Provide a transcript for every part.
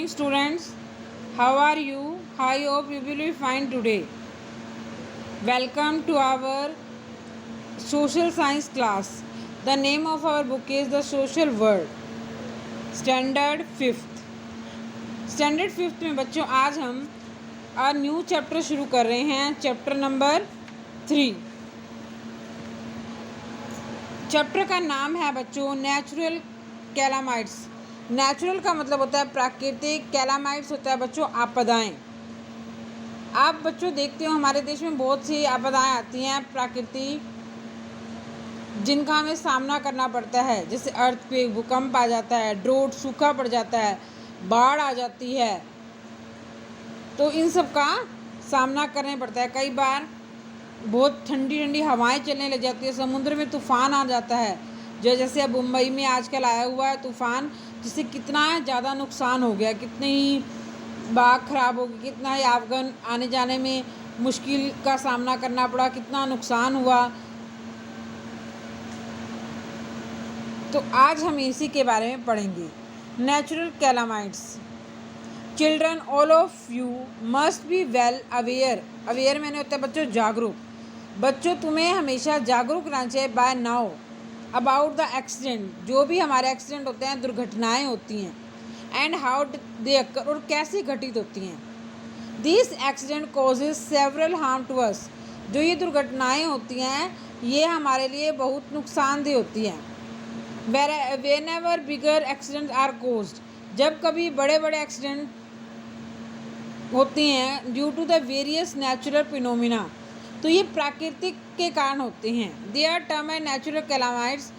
morning, students. How are you? I hope you will be fine today. Welcome to our social science class. The name of our book is The Social World, Standard 5th. Standard 5th में बच्चों आज हम new chapter शुरू कर रहे हैं, chapter number 3। Chapter का नाम है बच्चों नेचुरल कैलामाइट्स। नेचुरल का मतलब होता है प्राकृतिक, कैलामाइट्स होता है बच्चों आपदाएं। आप बच्चों देखते हो हमारे देश में बहुत सी आपदाएं आती हैं प्राकृतिक, जिनका हमें सामना करना पड़ता है, जैसे अर्थक्वेक, भूकंप आ जाता है, ड्रोट, सूखा पड़ जाता है, बाढ़ आ जाती है। तो इन सब का सामना करना पड़ता है। कई बार बहुत ठंडी ठंडी हवाएं चलने लग जाती है, समुद्र में तूफान आ जाता है, जो जैसे अब मुंबई में आजकल आया हुआ है तूफान, जिससे कितना ज़्यादा नुकसान हो गया, कितनी ही बाग खराब हो गई, कितना ही अफगान आने जाने में मुश्किल का सामना करना पड़ा, कितना नुकसान हुआ। तो आज हम इसी के बारे में पढ़ेंगे, natural calamities. Children, all of you must be well aware. Aware मैंने होता है बच्चों जागरूक। बच्चों तुम्हें हमेशा जागरूक रहना चाहिए by now about the accident, जो भी हमारे एक्सीडेंट होते हैं, दुर्घटनाएं होती हैं, एंड हाउ दे अकर, और कैसे घटित होती हैं। This accident causes several harm to us, जो ये दुर्घटनाएं होती हैं ये हमारे लिए बहुत नुकसानदेह होती हैं। Whenever bigger accident are caused, जब कभी बड़े बड़े एक्सीडेंट होती हैं due to the various natural phenomena, तो ये प्राकृतिक के कारण होते हैं। They are term and natural calamities,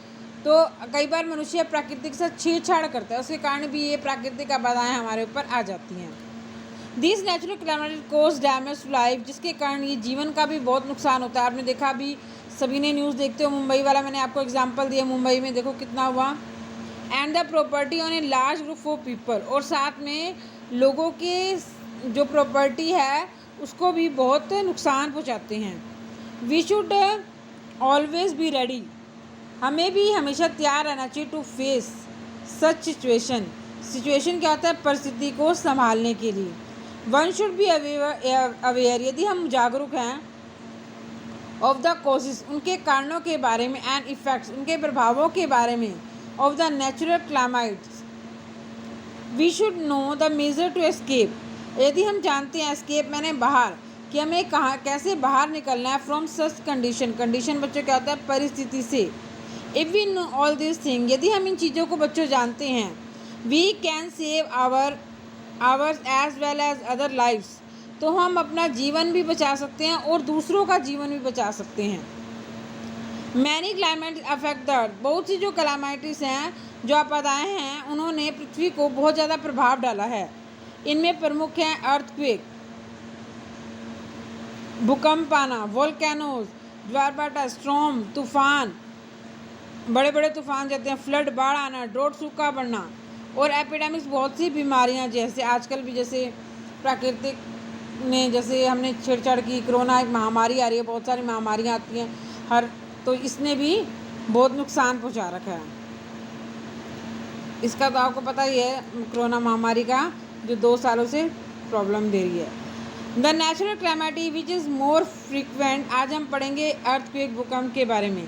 तो कई बार मनुष्य प्राकृतिक से छेड़छाड़ करता है, उसके कारण भी ये प्राकृतिक आपदाएं हमारे ऊपर आ जाती हैं। This natural calamities cause damage to life, जिसके कारण ये जीवन का भी बहुत नुकसान होता है। आपने देखा अभी सभी ने न्यूज़ देखते हो, मुंबई वाला मैंने आपको एग्जाम्पल दिया, मुंबई में देखो कितना हुआ। And the property on a large group of people, और साथ में लोगों के जो प्रॉपर्टी है उसको भी बहुत नुकसान पहुंचाते हैं। We should always be ready, हमें भी हमेशा तैयार रहना चाहिए to face such situation. Situation क्या होता है, परिस्थिति को संभालने के लिए। वन शुड बी अवेयर, यदि हम जागरूक हैं, ऑफ द कॉजेज, उनके कारणों के बारे में, एंड इफेक्ट्स, उनके प्रभावों के बारे में, of the natural climates. We should know the measure to escape, यदि हम जानते हैं, एस्केप मैंने बाहर, कि हमें कहाँ कैसे बाहर निकलना है फ्रॉम सच कंडीशन। कंडीशन बच्चों क्या होता है, परिस्थिति से। If we know all this thing, यदि हम इन चीज़ों को बच्चों जानते हैं, we can save ours as well as other lifes, तो हम अपना जीवन भी बचा सकते हैं और दूसरों का जीवन भी बचा सकते हैं। Many climate affect the earth, बहुत सी जो क्लाइमेटिस हैं, जो आपदाएँ हैं, उन्होंने पृथ्वी को बहुत ज़्यादा प्रभाव डाला है। इनमें प्रमुख हैं अर्थक्वेक, भूकंप आना, वोल्केनोज, ज्वारभाटा, स्ट्रॉम, तूफान, बड़े बड़े तूफान जाते हैं, फ्लड, बाढ़ आना, ड्रोट, सूखा पड़ना, और एपिडेमिक्स, बहुत सी बीमारियां, जैसे आजकल भी जैसे प्राकृतिक ने, जैसे हमने छेड़छाड़ की, कोरोना एक महामारी आ रही है, बहुत सारी महामारियां आती हैं तो इसने भी बहुत नुकसान पहुंचा रखा है। इसका तो आपको पता ही है, कोरोना महामारी का, जो 2 सालों से प्रॉब्लम दे रही है। The natural calamity which is more frequent, आज हम पढ़ेंगे अर्थक्वेक, भूकंप के बारे में।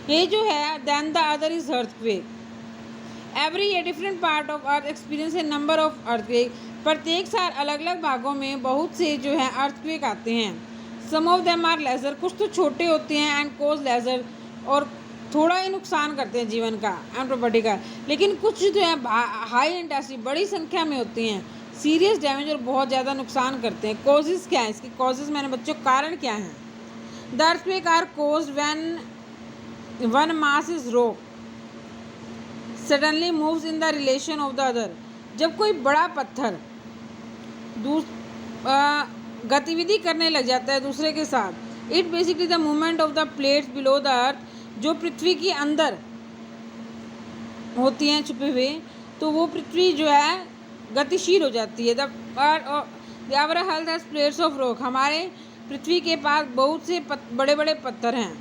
ये जो है then the other is earthquake. Every year different part of earth experience a number of earthquake, प्रत्येक साल अलग अलग भागों में बहुत से जो है अर्थक्वेक आते हैं। सम ऑफ देम आर लेजर, कुछ तो छोटे होते हैं, एंड कोज लेजर, और थोड़ा ही नुकसान करते हैं जीवन का एंड प्रॉपर्टी का, लेकिन कुछ जो है हाई इंटेंसिटी, बड़ी संख्या में होती हैं, सीरियस डैमेज और बहुत ज़्यादा नुकसान करते हैं। कॉजेज़ क्या है इसके, कॉजेज़ मैंने बच्चों कारण क्या हैं। The earthquake are caused when one mass is rock suddenly moves in the relation of the other, जब कोई बड़ा पत्थर गतिविधि करने लग जाता है दूसरे के साथ। It basically the movement of the plates below the earth, जो पृथ्वी के अंदर होती हैं छुपे हुए, तो वो पृथ्वी जो है गतिशील हो जाती है। The our health has plates of rock, हमारे पृथ्वी के पास बहुत से बड़े बड़े पत्थर हैं।